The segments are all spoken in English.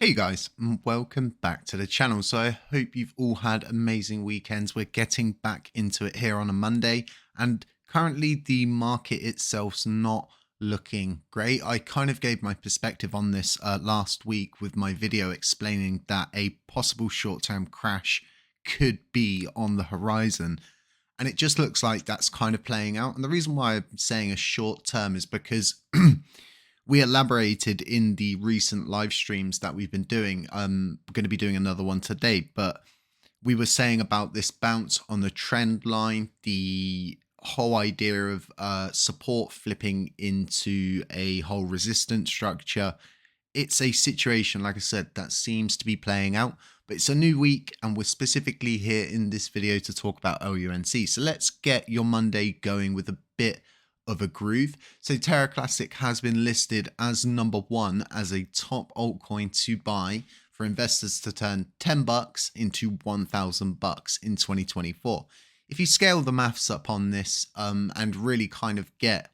Hey guys, and welcome back to the channel. So I hope you've all had amazing weekends. We're getting back into it here on a Monday, and currently the market itself's not looking great. I kind of gave my perspective on this last week with my video explaining that a possible short-term crash could be on the horizon. And it just looks like that's kind of playing out. And the reason why I'm saying a short term is because we elaborated in the recent live streams that we've been doing. I'm going to be doing another one today, but we were saying about this bounce on the trend line, the whole idea of support flipping into a whole resistance structure. It's a situation, like I said, that seems to be playing out, but it's a new week and we're specifically here in this video to talk about LUNC. So let's get your Monday going with a bit of a groove. So Terra Classic has been listed as #1 as a top altcoin to buy for investors to turn $10 into $1,000 in 2024. If you scale the maths up on this and really kind of get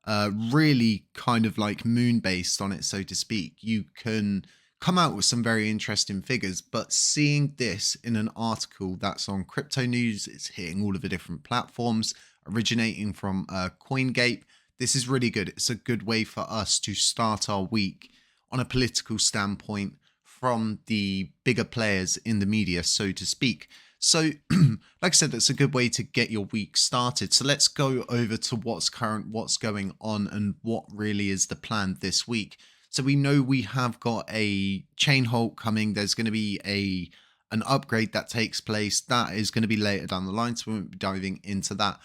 really kind of like moon based on it, so to speak, you can come out with some very interesting figures. But seeing this in an article that's on crypto news, it's hitting all of the different platforms, originating from CoinGate. This is really good. It's a good way for us to start our week on a political standpoint from the bigger players in the media, so to speak. So, like I said, that's a good way to get your week started. So let's go over to what's going on, and what really is the plan this week. So we know we have got a chain halt coming. There's going to be an upgrade that takes place. That is going to be later down the line, so we won't be diving into that.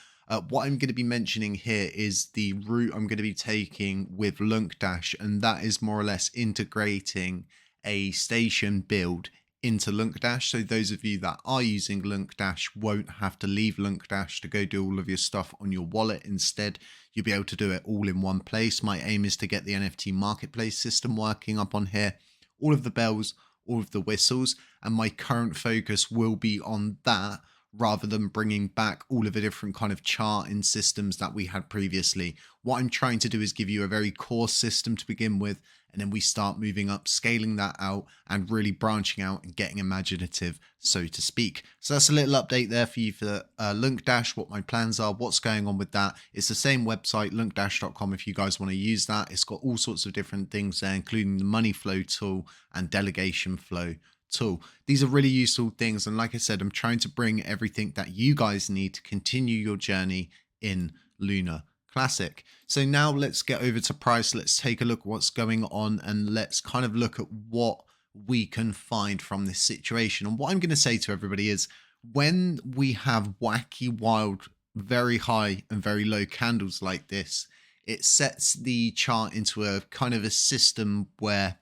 What I'm going to be mentioning here is the route I'm going to be taking with LUNC Dash, and that is more or less integrating a station build into LUNC Dash. So those of you that are using LUNC Dash won't have to leave LUNC Dash to go do all of your stuff on your wallet. Instead, you'll be able to do it all in one place. My aim is to get the NFT marketplace system working up on here, all of the bells, all of the whistles, and my current focus will be on that rather than bringing back all of the different kind of charting systems that we had previously. What I'm trying to do is give you a very core system to begin with, and then we start moving up, scaling that out, and really branching out and getting imaginative, so to speak. So that's a little update there for you for LUNC Dash, what my plans are, what's going on with that. It's the same website, LUNCdash.com, if you guys want to use that. It's got all sorts of different things there, including the money flow tool and delegation flow tool. These are really useful things, and like I said, I'm trying to bring everything that you guys need to continue your journey in Luna Classic. So now let's get over to price. Let's take a look at what's going on, and let's kind of look at what we can find from this situation. And what I'm going to say to everybody is, when we have wacky, wild, very high and very low candles like this, it sets the chart into a kind of a system where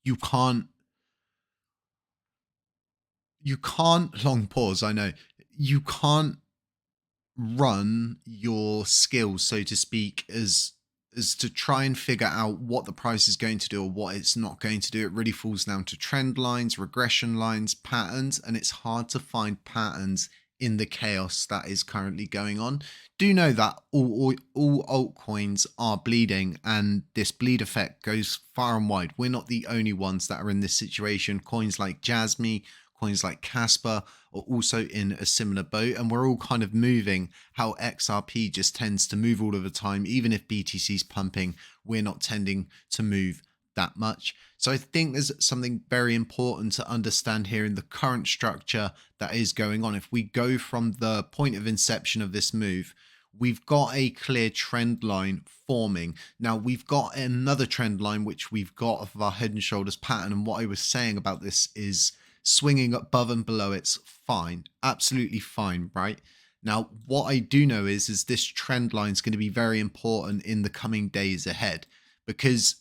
you can't long pause, I know, you can't run your skills, so to speak, as to try and figure out what the price is going to do or what it's not going to do. It really falls down to trend lines, regression lines, patterns, and it's hard to find patterns in the chaos that is currently going on. Do know that all altcoins are bleeding, and this bleed effect goes far and wide. We're not the only ones that are in this situation. Coins like Jasmy, coins like Casper are also in a similar boat, and we're all kind of moving how XRP just tends to move all of the time. Even if BTC's pumping, we're not tending to move that much. So I think there's something very important to understand here in the current structure that is going on. If we go from the point of inception of this move, we've got a clear trend line forming. Now we've got another trend line which we've got of our head and shoulders pattern, and what I was saying about this is swinging above and below, it's fine, absolutely fine, right? Now, what I do know is this trend line is going to be very important in the coming days ahead, because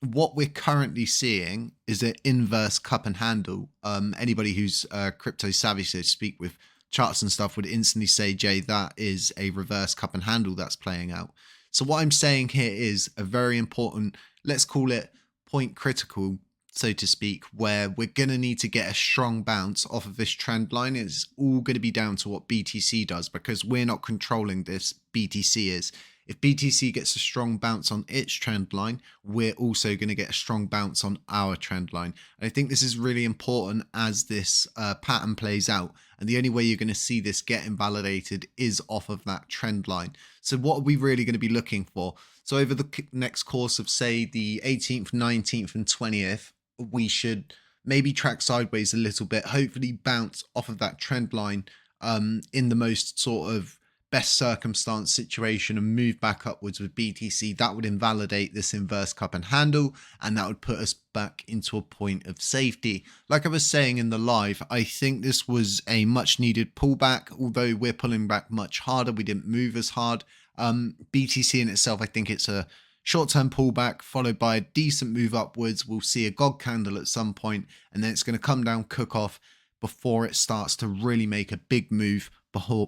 what we're currently seeing is an inverse cup and handle. Anybody who's crypto savvy, so to speak, with charts and stuff would instantly say, Jay, that is a reverse cup and handle that's playing out. So what I'm saying here is a very important, let's call it point critical, so to speak, where we're going to need to get a strong bounce off of this trend line. It's all going to be down to what BTC does, because we're not controlling this, BTC is. If BTC gets a strong bounce on its trend line, we're also going to get a strong bounce on our trend line. And I think this is really important as this pattern plays out. And the only way you're going to see this get invalidated is off of that trend line. So what are we really going to be looking for? So over the next course of, say, the 18th, 19th, and 20th, we should maybe track sideways a little bit, hopefully bounce off of that trend line in the most sort of best circumstance situation and move back upwards with BTC. That would invalidate this inverse cup and handle, and that would put us back into a point of safety. Like I was saying in the live, I think this was a much needed pullback, although we're pulling back much harder. We didn't move as hard. BTC in itself, I think it's a short-term pullback followed by a decent move upwards. We'll see a God candle at some point, and then it's going to come down, cook off before it starts to really make a big move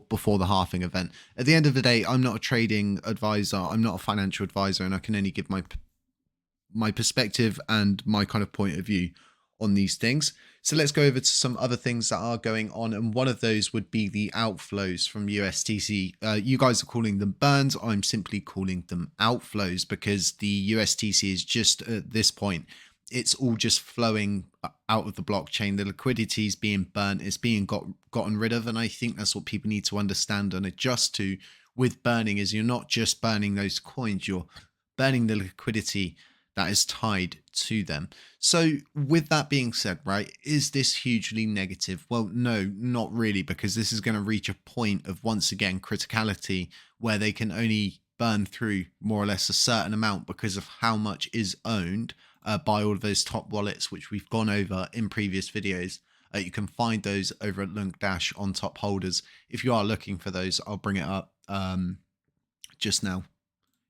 before the halving event. At the end of the day, I'm not a trading advisor. I'm not a financial advisor, and I can only give my perspective and my kind of point of view on these things. So let's go over to some other things that are going on, and one of those would be the outflows from USTC. You guys are calling them burns. I'm simply calling them outflows because the USTC is just at this point, it's all just flowing out of the blockchain. The liquidity is being burnt, it's being gotten rid of, and I think that's what people need to understand and adjust to with burning. Is you're not just burning those coins, you're burning the liquidity that is tied to them. So with that being said, right, is this hugely negative? Well, no, not really, because this is going to reach a point of, once again, criticality where they can only burn through more or less a certain amount because of how much is owned by all of those top wallets, which we've gone over in previous videos. You can find those over at LUNC on top holders. If you are looking for those, I'll bring it up just now.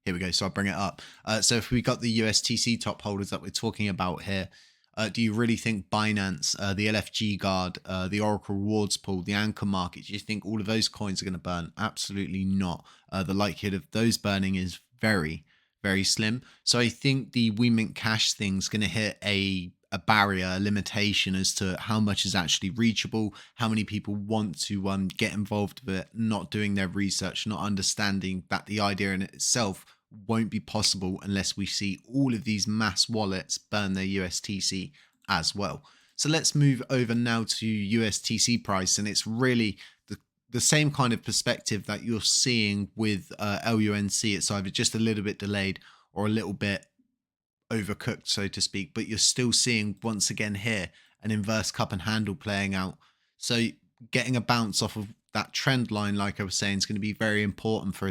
Here we go. So I'll bring it up. So if we got the USTC top holders that we're talking about here, do you really think Binance, the LFG Guard, the Oracle Rewards Pool, the Anchor Market, do you think all of those coins are going to burn? Absolutely not. The likelihood of those burning is very, very slim. So I think the We Mint Cash thing is going to hit a barrier, a limitation as to how much is actually reachable, how many people want to get involved with it, not doing their research, not understanding that the idea in itself won't be possible unless we see all of these mass wallets burn their USTC as well. So let's move over now to USTC price, and it's really the same kind of perspective that you're seeing with LUNC. It's either just a little bit delayed or a little bit overcooked, so to speak, but you're still seeing, once again here, an inverse cup and handle playing out. So getting a bounce off of that trend line, like I was saying, is going to be very important for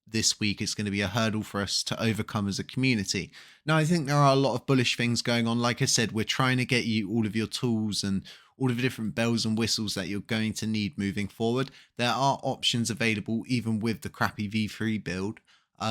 this week. It's going to be a hurdle for us to overcome as a community. Now, I think there are a lot of bullish things going on. Like I said, we're trying to get you all of your tools and all of the different bells and whistles that you're going to need moving forward. There are options available even with the crappy V3 build.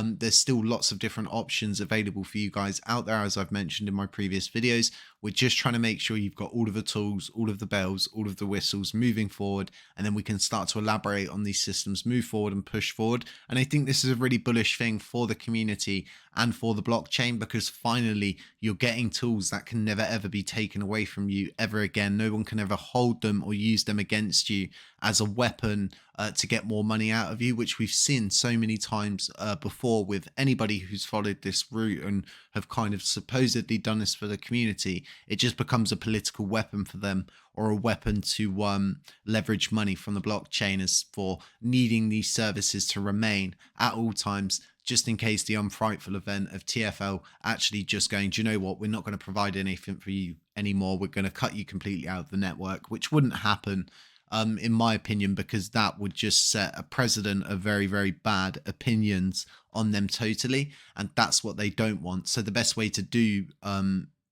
There's still lots of different options available for you guys out there, as I've mentioned in my previous videos. We're just trying to make sure you've got all of the tools, all of the bells, all of the whistles moving forward, and then we can start to elaborate on these systems, move forward and push forward. And I think this is a really bullish thing for the community and for the blockchain, because finally you're getting tools that can never ever be taken away from you ever again. No one can ever hold them or use them against you as a weapon to get more money out of you, which we've seen so many times before with anybody who's followed this route and have kind of supposedly done this for the community. It just becomes a political weapon for them, or a weapon to leverage money from the blockchain as for needing these services to remain at all times, just in case the unfrightful event of TFL actually just going, do you know what, we're not going to provide anything for you anymore, we're going to cut you completely out of the network, which wouldn't happen in my opinion, because that would just set a precedent of very, very bad opinions on them totally, and that's what they don't want. So the best way to do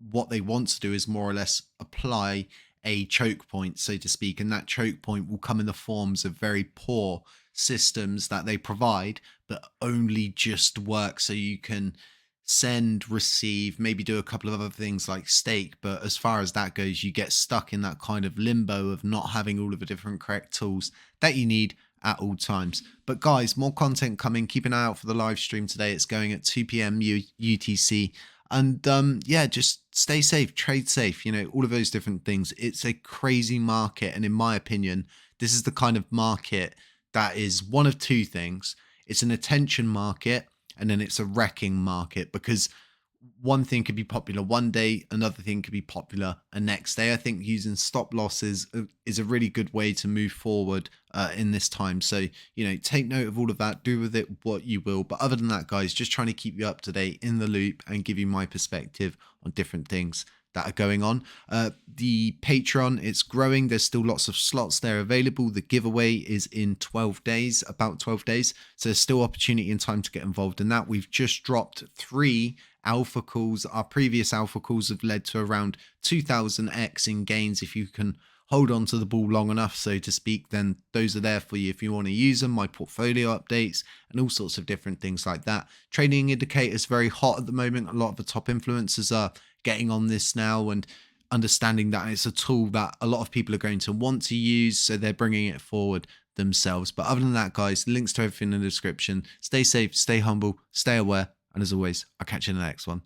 what they want to do is more or less apply a choke point, so to speak, and that choke point will come in the forms of very poor systems that they provide, but only just work so you can send, receive, maybe do a couple of other things like stake. But as far as that goes, you get stuck in that kind of limbo of not having all of the different correct tools that you need at all times. But guys, more content coming. Keep an eye out for the live stream today. It's going at 2 p.m. UTC. And yeah, just stay safe, trade safe, you know, all of those different things. It's a crazy market. And in my opinion, this is the kind of market that is one of two things. It's an attention market, and then it's a wrecking market, because one thing could be popular one day, another thing could be popular a next day. I think using stop losses is a really good way to move forward in this time. So, take note of all of that, do with it what you will. But other than that, guys, just trying to keep you up to date, in the loop, and give you my perspective on different things that are going on. The Patreon, it's growing. There's still lots of slots there available. The giveaway is in 12 days, about 12 days. So there's still opportunity and time to get involved in that. We've just dropped 3 alpha calls. Our previous alpha calls have led to around 2000x in gains. If you can hold on to the ball long enough, so to speak, then those are there for you if you want to use them. My portfolio updates and all sorts of different things like that. Trading indicators very hot at the moment. A lot of the top influencers are getting on this now and understanding that it's a tool that a lot of people are going to want to use, so they're bringing it forward themselves. But other than that, guys, links to everything in the description. Stay safe, stay humble, stay aware, and as always, I'll catch you in the next one.